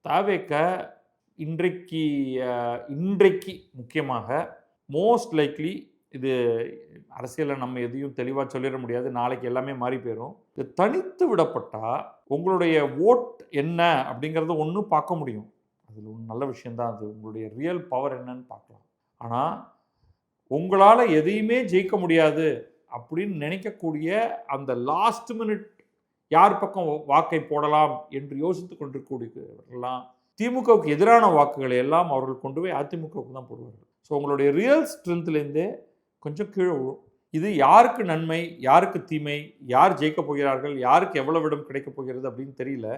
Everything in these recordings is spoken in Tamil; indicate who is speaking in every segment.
Speaker 1: தாவேக இன்றைக்கு இன்றைக்கு முக்கியமாக மோஸ்ட் லைக்லி இது அரசியலில் நம்ம எதையும் தெளிவாக சொல்லிட முடியாது, நாளைக்கு எல்லாமே மாறி போயிடும். இது தனித்து விடப்பட்டால் உங்களுடைய ஓட் என்ன அப்படிங்கிறத ஒன்று பார்க்க முடியும். அதில் ஒன்று நல்ல விஷயந்தான், அது உங்களுடைய ரியல் பவர் என்னன்னு பார்க்கலாம். ஆனால் உங்களால் எதையுமே ஜெயிக்க முடியாது அப்படின்னு நினைக்கக்கூடிய அந்த லாஸ்ட் மினிட் யார் பக்கம் வாக்கை போடலாம் என்று யோசித்து கொண்டிருக்கூடியவர்கள்லாம் திமுகவுக்கு எதிரான வாக்குகளை எல்லாம் அவர்கள் கொண்டு போய் அதிமுகவுக்கு தான் போடுவார்கள். ஸோ உங்களுடைய ரியல் ஸ்ட்ரென்த்லேருந்தே கொஞ்சம் கீழே விழும். இது யாருக்கு நன்மை, யாருக்கு தீமை, யார் ஜெயிக்க போகிறார்கள், யாருக்கு எவ்வளவு இடம் கிடைக்கப் போகிறது அப்படின்னு தெரியல.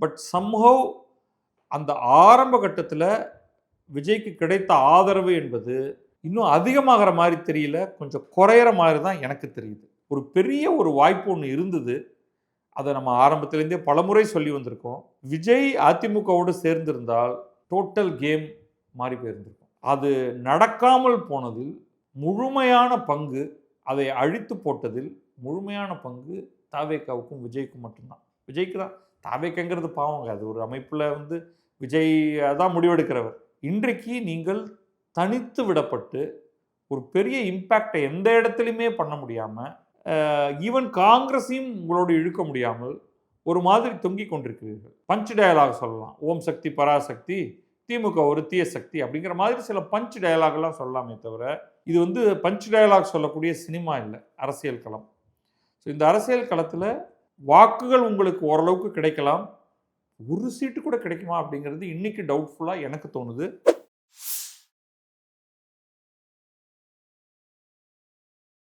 Speaker 1: பட் சம்ஹவ் அந்த ஆரம்ப கட்டத்தில் விஜய்க்கு கிடைத்த ஆதரவு என்பது இன்னும் அதிகமாகிற மாதிரி தெரியல, கொஞ்சம் குறையிற மாதிரி தான் எனக்கு தெரியுது. ஒரு பெரிய ஒரு வாய்ப்பு ஒன்று இருந்தது, அதை நம்ம ஆரம்பத்திலேருந்தே பலமுறை சொல்லி வந்திருக்கோம். விஜய் அதிமுகவோடு சேர்ந்திருந்தால் டோட்டல் கேம் மாறி போயிருந்திருக்கும். அது நடக்காமல் போனதில் முழுமையான பங்கு, அதை அழித்து போட்டதில் முழுமையான பங்கு தாவேகாவுக்கும் விஜய்க்கும் மட்டும்தான். விஜய்க்கு தான். தாவேக்காங்கிறது பாவங்க, அது ஒரு அமைப்பில் விஜய் தான் முடிவெடுக்கிறவர். இன்றைக்கு நீங்கள் தனித்து விடப்பட்டு ஒரு பெரிய இம்பேக்டை எந்த இடத்துலையுமே பண்ண முடியாமல், ஈவன் காங்கிரஸையும் உங்களோடு இழுக்க முடியாமல் ஒரு மாதிரி தொங்கிக் கொண்டிருக்கிறீர்கள். பஞ்ச் டயலாக் சொல்லலாம், ஓம் சக்தி பராசக்தி, திமுக ஒரு தீய சக்தி அப்படிங்கிற மாதிரி சில பஞ்ச் டயலாக்லாம் சொல்லலாமே தவிர, இது பஞ்ச் டயலாக் சொல்லக்கூடிய சினிமா இல்லை, அரசியல் களம். ஸோ இந்த அரசியல் களத்தில் வாக்குகள் உங்களுக்கு ஓரளவுக்கு கிடைக்கலாம், ஒரு சீட்டு கூட கிடைக்குமா அப்படிங்கிறது இன்னைக்கு டவுட்ஃபுல்லாக எனக்கு தோணுது.